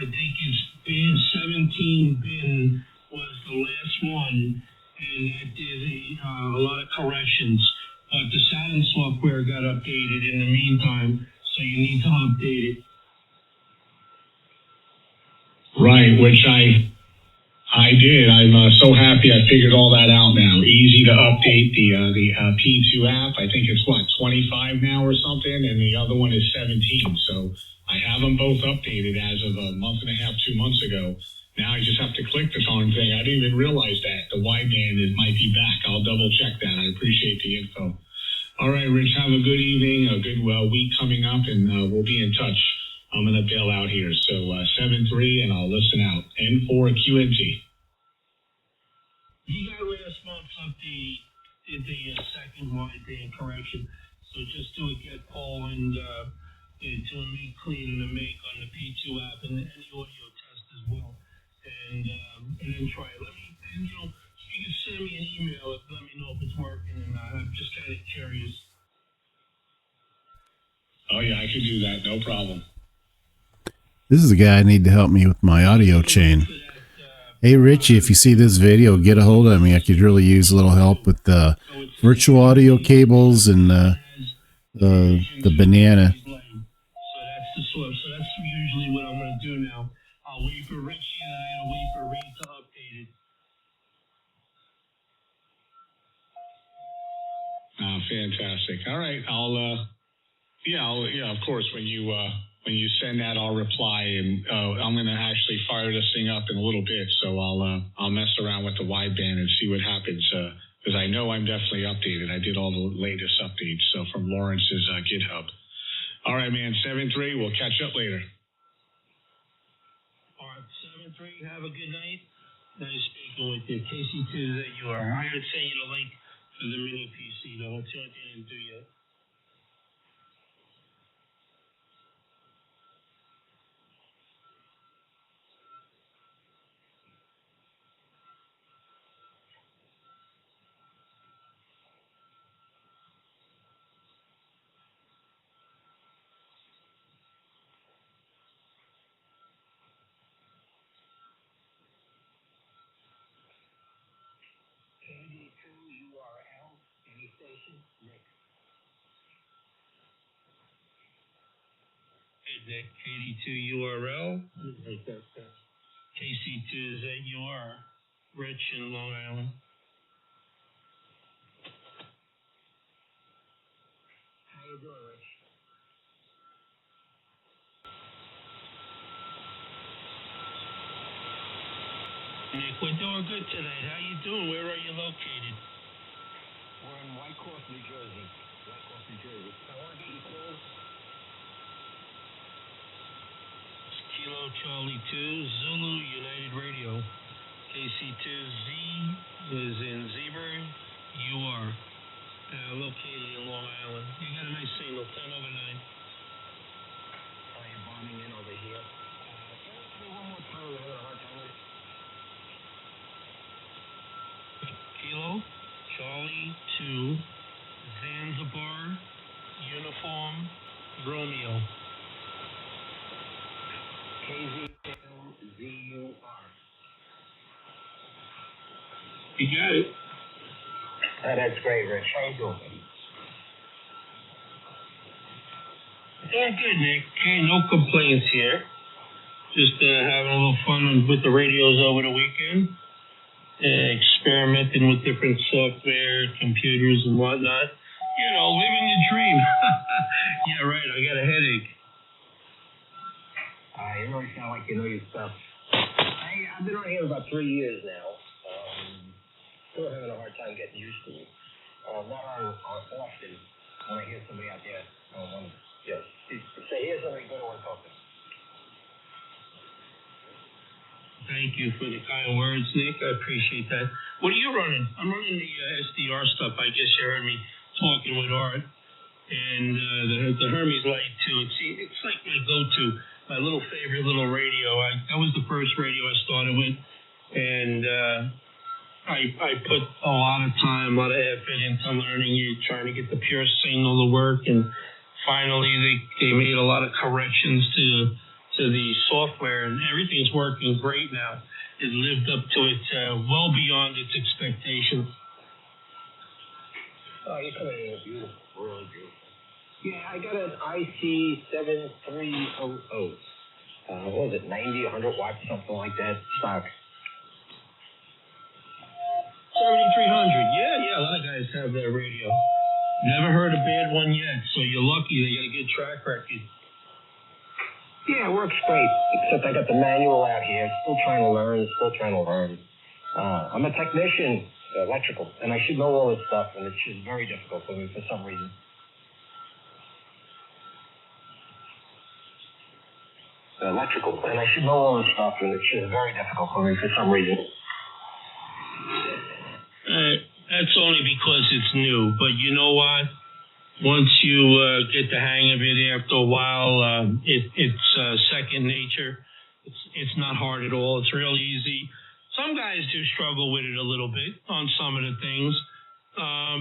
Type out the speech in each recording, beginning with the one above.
I think it's bin 17 bin was the last one, and that did a lot of corrections. But the Saturn software got updated in the meantime, so you need to update it. Right, which I did. I'm so happy I figured all that out now. Easy to update the P2 app. I think it's 25 now or something, and the other one is 17. So I have them both updated as of a month and a half, 2 months ago. Now I just have to click the darn thing. I didn't even realize that the wideband might be back. I'll double check that. I appreciate the info. All right, Rich, have a good evening, a good week coming up, and we'll be in touch. I'm going to bail out here. So 7-3, and I'll listen out. N4 QNT. You got last month's update, did the second wideband correction. So just do a get poll and do a make clean and a make on the P2 app and any audio test as well. And then try it. You can send me an email if let me know if it's working, and I'm just kind of curious. Oh yeah, I can do that, no problem. This is a guy I need to help me with my audio chain. Hey Richie, if you see this video, get a hold of me. I could really use a little help with the virtual audio cables and the banana. So that's the source. So that's usually what I'm going to do now. I'll wait for Richie and I'll wait for Reed to update it. Oh, fantastic. All right, of course, when you send that, I'll reply, and I'm going to actually fire this thing up in a little bit, so I'll mess around with the wideband and see what happens, because I know I'm definitely updated. I did all the latest updates, so from Lawrence's GitHub. All right, man, 7-3, we'll catch up later. All right, 7-3, have a good night. Nice speaking with you. KC2 that you are. I haven't sent you the link for the mini PC, though. It's the only thing I didn't do yet. Nick, KD2 URL. KC2 is that you are. Rich in Long Island. How you doing, Rich? Nick, we're doing good tonight. How you doing? Where are you located? We're in Wyckoff, New Jersey. I want to get you close. Kilo Charlie 2, Zulu United Radio. KC2Z is in Zebra, UR. Located in Long Island. You got a nice signal, 10/9. Oh, you're bombing in over here. Can you say one more time? I'm having a hard time with it. Kilo Charlie 2, Zanzibar, Uniform, Romeo. KZLZUR. You got it. That's great, Rich. How you doing, buddy? Doing good, Nick. Okay, no complaints here. Just having a little fun with the radios over the weekend. Experimenting with different software, computers, and whatnot. Living the dream. Yeah, right. I got a headache. You really sound like you know your stuff. I've been on here about 3 years now. Still having a hard time getting used to it. Not on often when I hear somebody out there. Say, here's somebody good on talking. Thank you for the kind words, Nick. I appreciate that. What are you running? I'm running the SDR stuff. I guess you heard me talking with Art. And the Hermes Lite, too. It's like my go-to, my little favorite little radio. That was the first radio I started with. And I put a lot of time, a lot of effort into learning it, trying to get the pure signal to work. And finally, they made a lot of corrections to to the software, and everything's working great now. It lived up to it, well beyond its expectations. Oh, you're coming in beautiful, really beautiful. Yeah, I got an IC7300. What was it, 90, 100 watts, something like that, stock. 7300. Yeah, a lot of guys have that radio. Never heard a bad one yet, so you're lucky. They got a good track record. Yeah, it works great, except I got the manual out here. Still trying to learn. I'm a technician, electrical, and I should know all this stuff, and it's just very difficult for me for some reason. Electrical, and I should know all this stuff, and it's just very difficult for me for some reason. That's only because it's new, but you know what? Once you get the hang of it after a while, it's second nature. It's not hard at all. It's real easy. Some guys do struggle with it a little bit on some of the things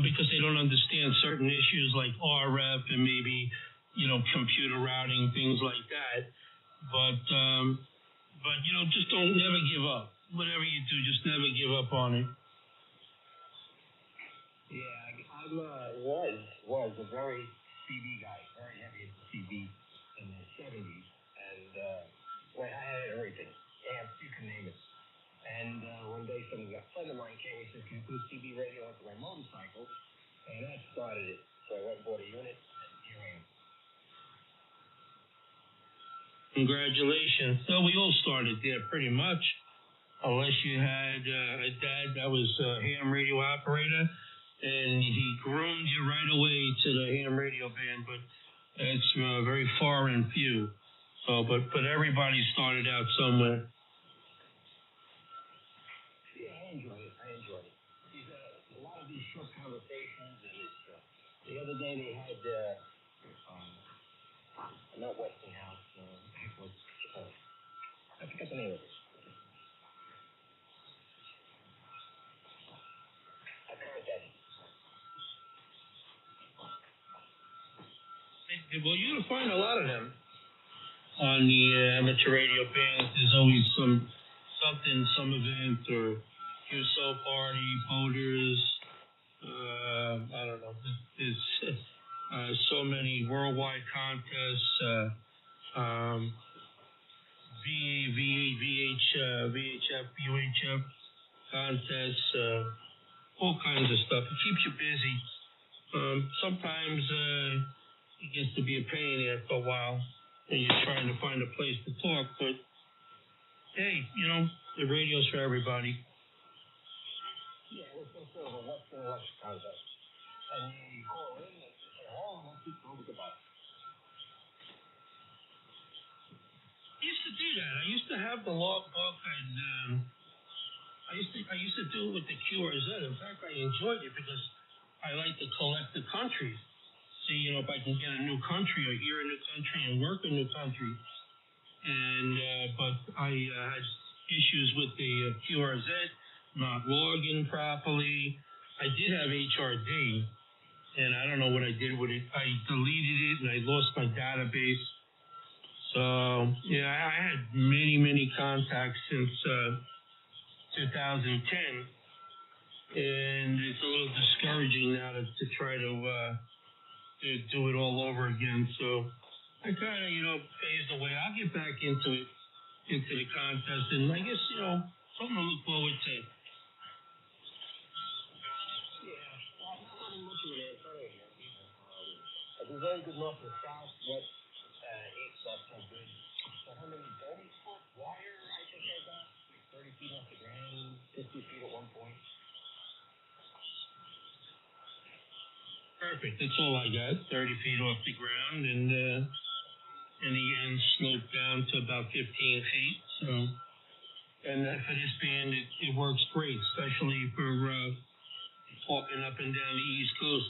because they don't understand certain issues like RF and maybe, computer routing, things like that. But just don't never give up. Whatever you do, just never give up on it. Yeah, I was a very CB guy, very heavy into CB in the 70s, and I had everything, amps, you can name it. And one day a friend of mine came and said, "Can you put a CB radio onto my motorcycle?" And that started it. So I went and bought a unit, and here I am. Congratulations. So we all started there pretty much, unless you had a dad that was a ham radio operator, and he groomed you right away to the ham radio band, but it's very far and few. So, but everybody started out somewhere. Yeah, I enjoy it. A lot of these short conversations, and it's, the other day they had, not Westinghouse, I forgot the name of it. I heard that. Well, you'll find a lot of them on the amateur radio bands. There's always some event or QSO party, voters. I don't know. There's so many worldwide contests. VHF, UHF contests, all kinds of stuff. It keeps you busy. Sometimes it gets to be a pain after a while when you're trying to find a place to talk, but hey, the radio's for everybody. Yeah, it's sort of a Western election contest. And you call in and say, let's keep talking about it. I used to do that. I used to have the logbook, and I used to do it with the QRZ. In fact, I enjoyed it because I like to collect the countries. See, if I can get a new country or hear a new country and work a new country. And but I had issues with the QRZ not logging properly. I did have HRD, and I don't know what I did with it. I deleted it, and I lost my database. So, yeah, I had many contacts since 2010, and it's a little discouraging now to try to do it all over again. So I kind of, phased away. I'll get back into the contest, and I guess, something to look forward to. Yeah, well, I'm not running much of an antenna here either. I do very good north and south, west, east, not so good. So how many 30-foot wire I think I got? Like 30 feet off the ground, 50 feet at one point. Perfect. That's all I got. 30 feet off the ground, and in the end, sloped down to about 15 feet. So, and for this band, it works great, especially for talking up and down the East Coast.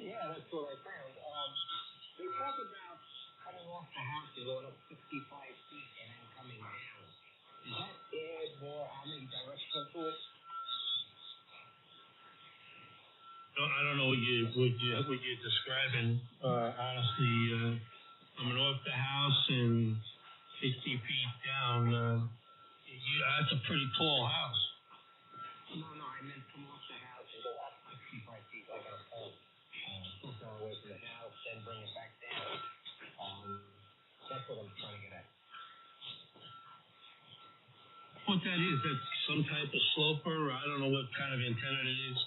Yeah, that's what I found. They talk about coming off the house and going up 55 feet and then coming down. Does that add more omnidirectional to it? I don't know what you're describing. Honestly, coming off the house and 60 feet down. That's a pretty tall house. No, I meant come off the house and go up 65 feet like on a pole. So far away from the house, then bring it back down. That's what I'm trying to get at. What that is, that's some type of sloper. I don't know what kind of antenna it is.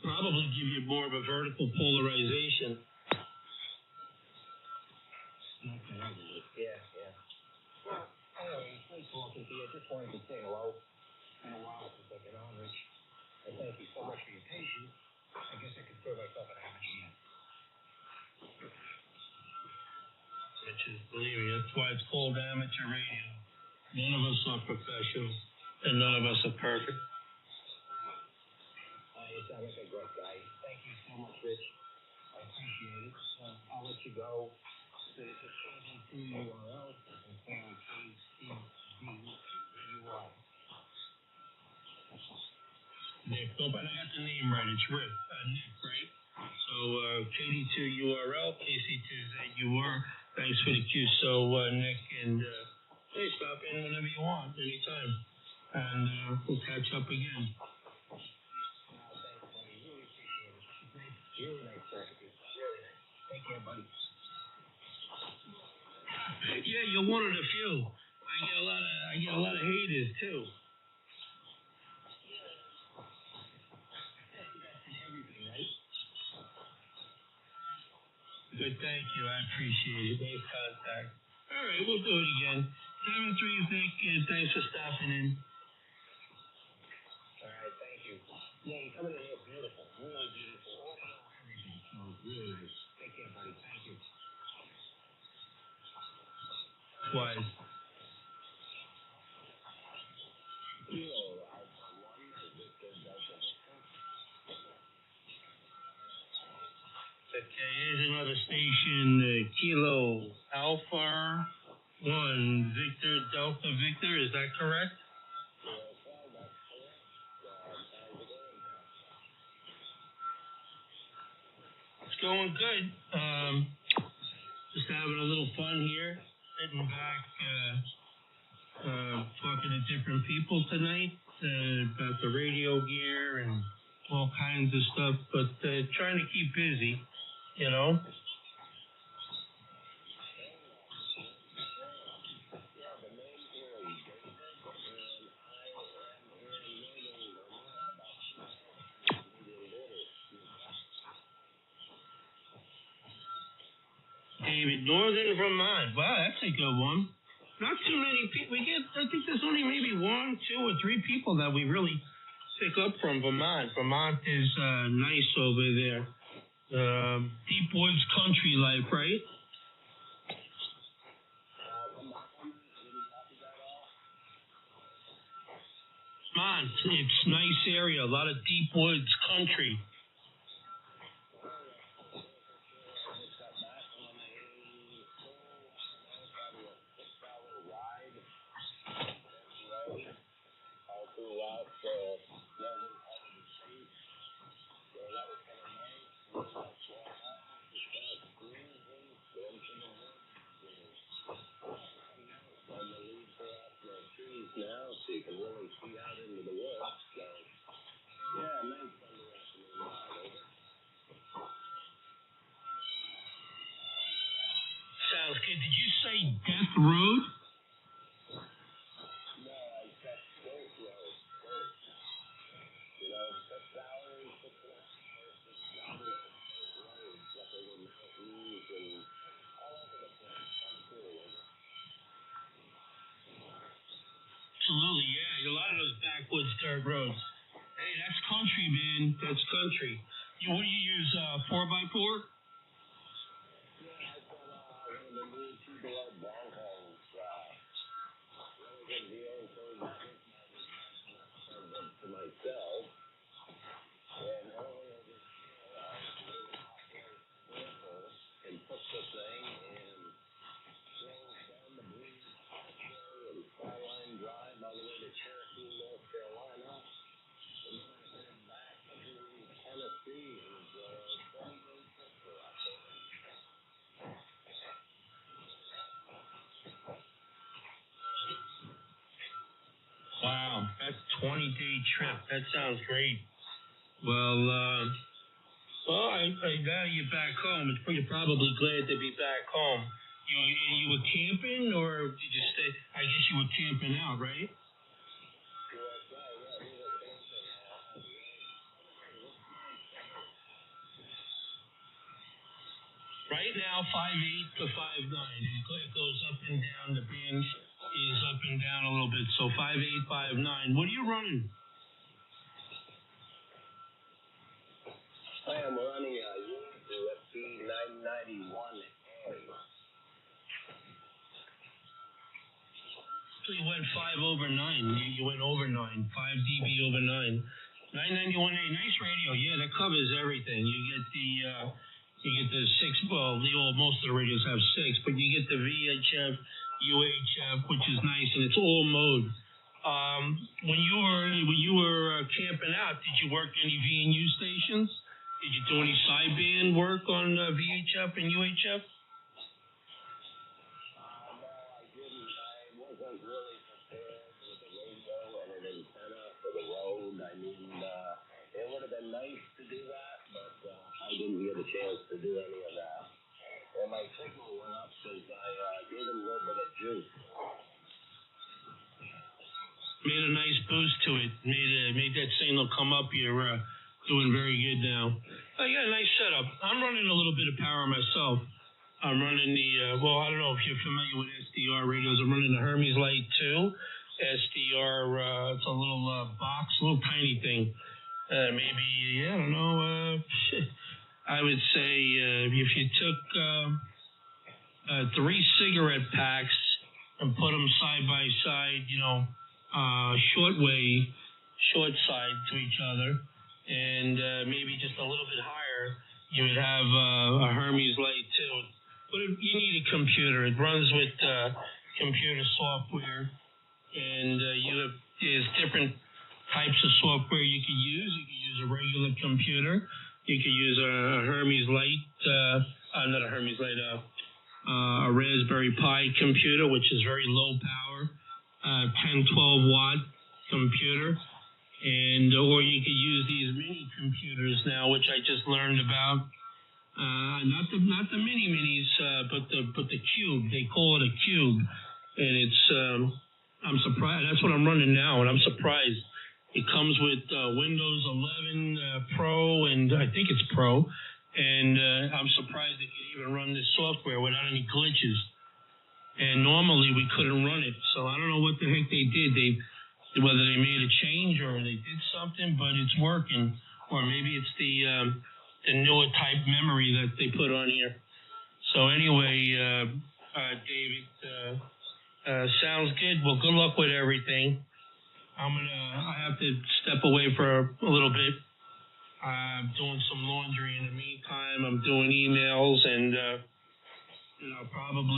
Probably give you more of a vertical polarization. Okay. Yeah. Well, anyway, it's nice talking to you. I just wanted to say hello. It's been a while since I've been on, Rich. And thank you so much for your patience. I guess I could throw myself an amateur yet. Which is, believe me, that's why it's called amateur radio. None of us are professional, and none of us are perfect. You sound like a great guy. Thank you so much, Rich. I appreciate it. I'll let you go. So this is KD2 URL. And KCDUR. Nick, nope, I got the name right. It's Rick. Nick, right? So KD2 URL, KC2ZUR. Thanks for the cue. So Nick and hey, stop in whenever you want, anytime, and we'll catch up again. Really nice talking to you. Really nice. Take care, buddy. Yeah, you're one of the few. I get a lot of haters too. Everything, right? Good, thank you. I appreciate it. Nice contact. All right, we'll do it again. 7-3, Nick, and thanks for stopping in. All right, thank you. Yeah, you're coming in here beautiful. Really beautiful. Everything. So, really nice. Take care, buddy. Thank you. Wise. Okay, here's another station, Kilo Alpha 1 Victor Delta Victor. Is that correct? It's going good. Just having a little fun here, sitting back, talking to different people tonight about the radio gear and all kinds of stuff, but trying to keep busy, you know. David, Northern Vermont. Wow, that's a good one. Not too many people. I think there's only maybe 1, 2, or 3 people that we really pick up from Vermont. Vermont is nice over there. Deep woods country life, right? Vermont, it's nice area. A lot of deep woods country. Now, so you can really see out into the woods. So, yeah, nice Sunday afternoon ride. Sounds good. Did you say Death Road? No, I said Dirt Road. Dirt. You know, 6 hours, 6 hours, roads up over mountains and all over the place. I'm cool. Absolutely, yeah. A lot of those backwoods dirt roads. Hey, that's country, man. That's country. What do you use, 4x4? Yeah, I got one of the new two-door Broncos. Really good deal. So to myself. And earlier this year, I was and took the thing and drove down the Breeze and Skyline Drive all the way to Cherokee, North Carolina. And then I headed back to Tennessee. It was 28 Picture out there. 20-day trip. That sounds great. Well, I value you back home. You're probably glad to be back home. You were camping, or did you stay? I guess you were camping out, right? Right now, 5'8" to 5'9". It goes up and down. The band is up and down a little bit. So 5'8", 5'9". What are you running? I am running a UFC 991A. So you went 5 over 9. You went over 9. 5 dB over 9. 991A, nice radio. Yeah, that covers everything. You get the 6. Well, most of the radios have 6, but you get the VHF, UHF, which is nice, and it's all mode. When you were camping out, did you work any VNU stations? Did you do any sideband work on VHF and UHF? No, I didn't. I wasn't really prepared with a radio and an antenna for the road. I mean, it would have been nice to do that, but I didn't get a chance to do any of that. And my signal went up because I gave him a little bit of juice. Made a nice boost to it. Made that signal come up. You're doing very good now. I got a nice setup. I'm running a little bit of power myself. I'm running the, I don't know if you're familiar with SDR radios. I'm running the Hermes Lite 2. SDR, it's a little box, a little tiny thing. Maybe, I don't know, I would say if you took 3 cigarette packs and put them side by side, short side to each other, and maybe just a little bit higher, you would have a Hermes Lite 2. But you need a computer. It runs with computer software, and there's different types of software you could use. You could use a regular computer. You could use a Hermes Lite, not a Hermes Lite, a Raspberry Pi computer, which is very low power, 10, 12 watt computer. Or you could use these mini computers now, which I just learned about. Not the mini minis, but the cube. They call it a cube, and it's. I'm surprised. That's what I'm running now, and I'm surprised. It comes with Windows 11 Pro, and I think it's Pro. And I'm surprised it can even run this software without any glitches. And normally we couldn't run it, so I don't know what the heck they did. Whether they made a change or they did something, but it's working. Or maybe it's the newer type memory that they put on here. So anyway, David, sounds good. Well, good luck with everything. I have to step away for a little bit. I'm doing some laundry in the meantime. I'm doing emails, and I'll probably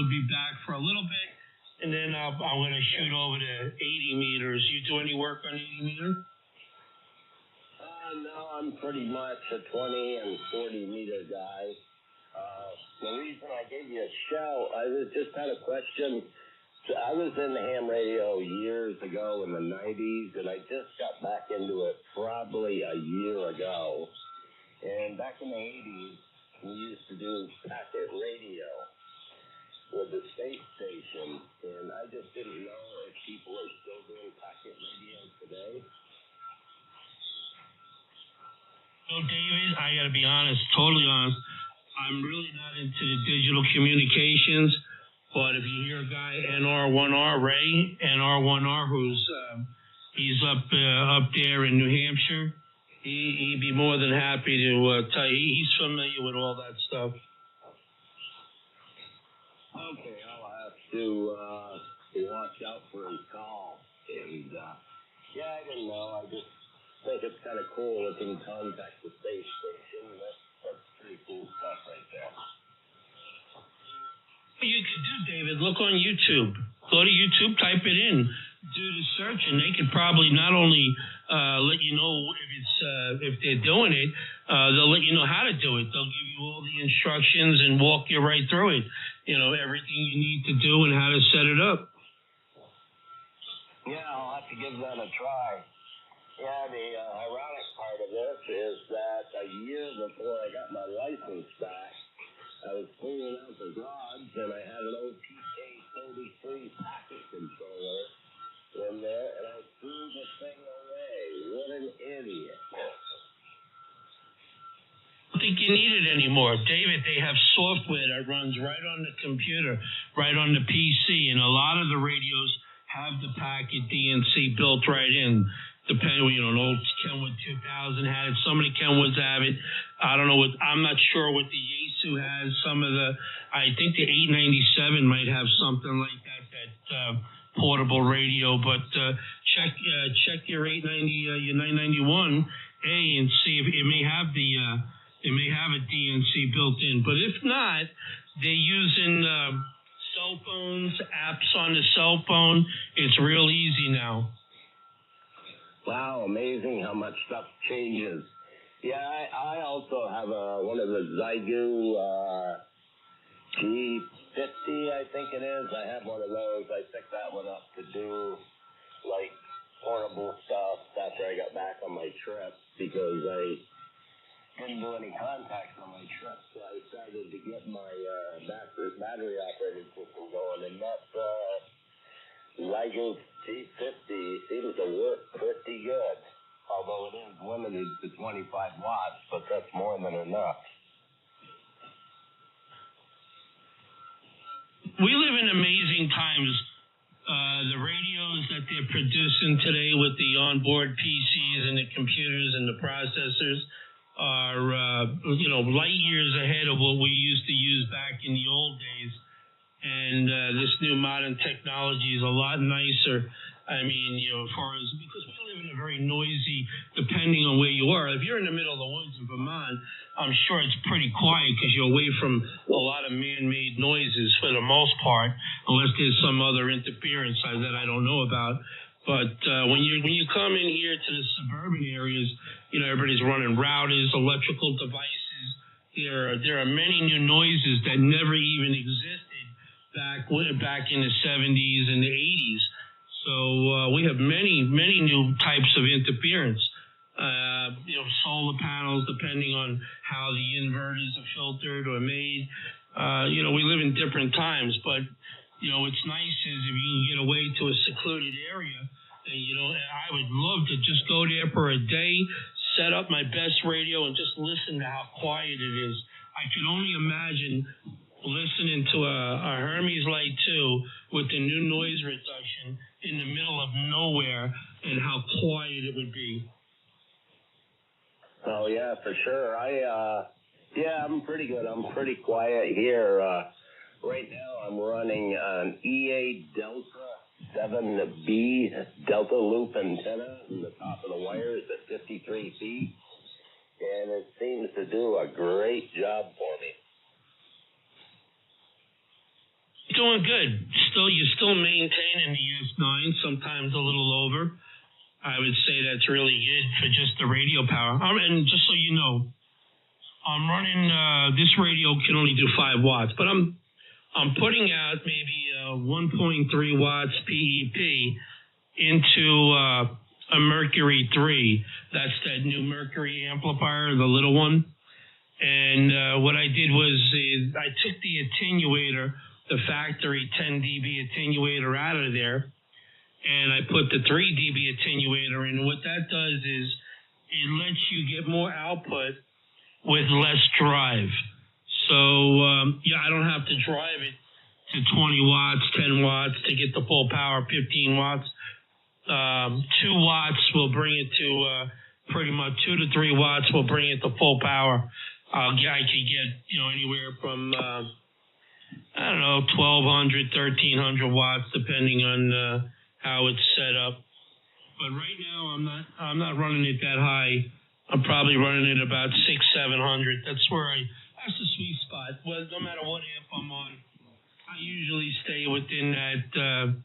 be back for a little bit. And then I'm going to shoot over to 80 meters. You do any work on 80 meters? No, I'm pretty much a 20 and 40 meter guy. The reason I gave you a shout, I just had a question. I was in the ham radio years ago in the 90s, and I just got back into it probably a year ago. And back in the 80s, we used to do packet radio with the state station, and I just didn't know if people are still doing packet radio today. Well, David, I got to be honest, totally honest. I'm really not into the digital communications, but if you hear a guy, Ray NR1R, who's he's up there in New Hampshire, he'd be more than happy to tell you. He's familiar with all that stuff. Okay, I'll have to watch out for his call. And, I didn't know. I just think it's kind of cool if you can contact the space station. That's pretty cool stuff right there. You could do, David, look on YouTube. Go to YouTube, type it in, do the search, and they could probably not only let you know if they're doing it, they'll let you know how to do it. They'll give you all the instructions and walk you right through it. Everything you need to do and how to set it up. Yeah, I'll have to give that a try. Yeah, the ironic part of this is that a year before I got my license back, I was cleaning out the garage and I had an old TK-33 packet controller in there and I threw the thing away. What an idiot. I don't think you need it anymore. David, they have software that runs right on the computer, right on the PC, and a lot of the radios have the packet DNC built right in. Depending, an old Kenwood 2000 had it. Some of the Kenwoods have it. I don't know I'm not sure what the Yaesu has. I think the 897 might have something like that portable radio. But check your 890, your 991A and see if it may have a DNC built in. But if not, they're using cell phones, apps on the cell phone. It's real easy now. Wow, amazing how much stuff changes. Yeah, I also have one of the Zygu G50, I think it is. I have one of those. I picked that one up to do, like, portable stuff after I got back on my trip because I didn't do any contacts on my trip. So I started to get my battery-operated system going, and that Zygu G50 seems to work pretty good, although it is limited to 25 watts, but that's more than enough. We live in amazing times. The radios that they're producing today with the onboard PCs and the computers and the processors are, light years ahead of what we used to use back in the old days. And this new modern technology is a lot nicer. I mean, as far as, because we live in a very noisy, depending on where you are. If you're in the middle of the woods in Vermont, I'm sure it's pretty quiet because you're away from a lot of man-made noises for the most part, unless there's some other interference that I don't know about. But when you come in here to the suburban areas, everybody's running routers, electrical devices. There are many new noises that never even existed back in the 70s and the 80s. So we have many new types of interference. Solar panels, depending on how the inverters are filtered or made. We live in different times, but what's nice is if you can get away to a secluded area. I would love to just go there for a day, set up my best radio, and just listen to how quiet it is. I can only imagine listening to a Hermes Lite 2 with the new noise reduction in the middle of nowhere and how quiet it would be. Oh, yeah, for sure. I'm pretty good. I'm pretty quiet here. Right now I'm running an EA Delta 7B Delta Loop antenna in the top of the wires at 53 feet, and it seems to do a great job for me. Doing good. You're still maintaining the S9, sometimes a little over. I would say that's really good for just the radio power. And just so you know, I'm running, this radio can only do 5 watts, but I'm putting out maybe 1.3 watts PEP into a Mercury 3. That's that new Mercury amplifier, the little one. And what I did was I took the attenuator, the factory 10 dB attenuator out of there, and I put the 3 dB attenuator in. What that does is it lets you get more output with less drive. So, I don't have to drive it to 20 watts, 10 watts to get the full power, 15 watts. 2 watts will bring it to pretty much 2 to 3 watts will bring it to full power. I could get, anywhere from, 1,200, 1,300 watts, depending on how it's set up. But right now, I'm not running it that high. I'm probably running it about 600-700. That's the sweet spot. Well, no matter what amp I'm on, I usually stay within that 600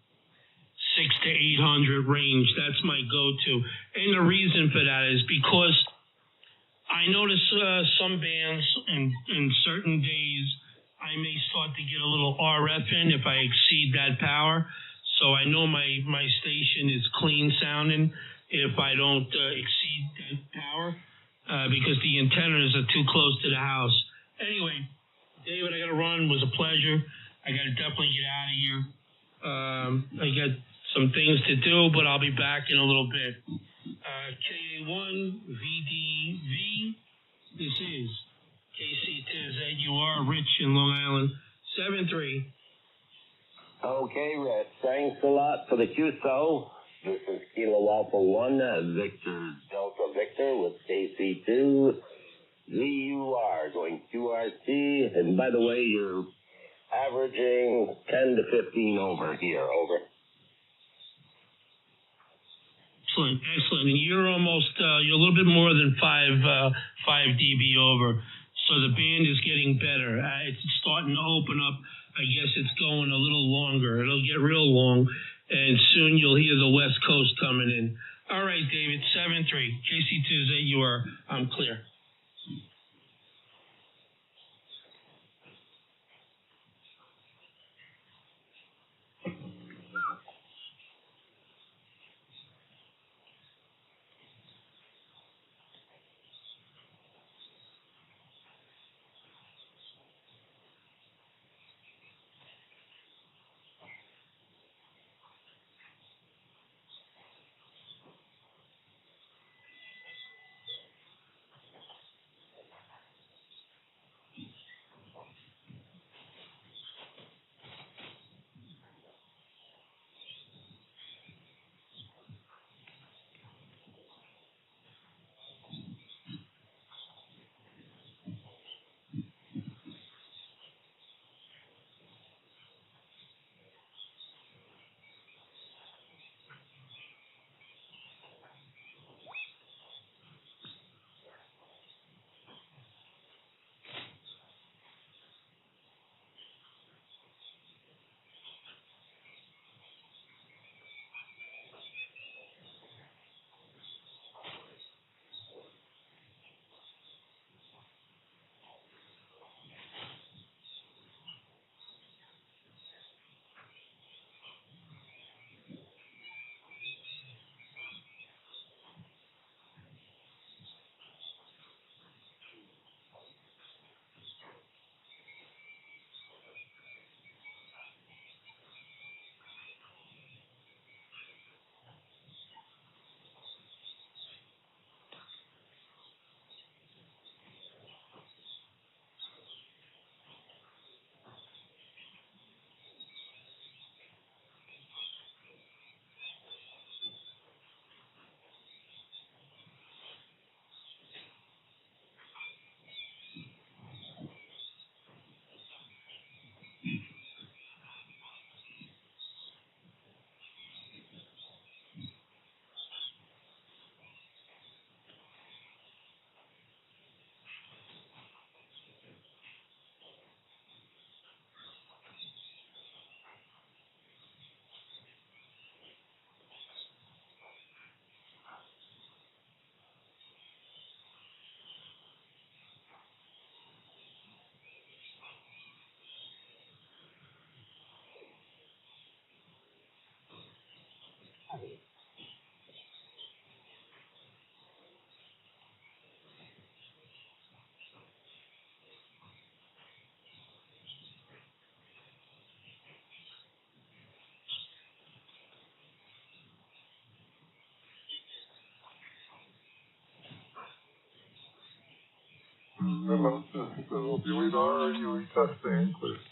to 800 range. That's my go-to. And the reason for that is because I notice some bands in certain days, I may start to get a little RF in if I exceed that power. So I know my station is clean sounding if I don't exceed that power because the antennas are too close to the house. Anyway, David, I got to run. It was a pleasure. I got to definitely get out of here. I got some things to do, but I'll be back in a little bit. KA1 VDV. This is KC2ZUR, Rich in Long Island, 7-3. Okay, Rich. Thanks a lot for the QSO. This is Kilo Alpha 1, Victor Delta Victor with KC2 ZUR going QRT. And by the way, you're averaging 10 to 15 over here. Over. Excellent. And you're almost, you're a little bit more than 5 dB over. So the band is getting better. It's starting to open up. I guess it's going a little longer. It'll get real long, and soon you'll hear the West Coast coming in. All right, David, 7-3. KC2ZUR, I'm clear. Hello, this is opioid testing, please.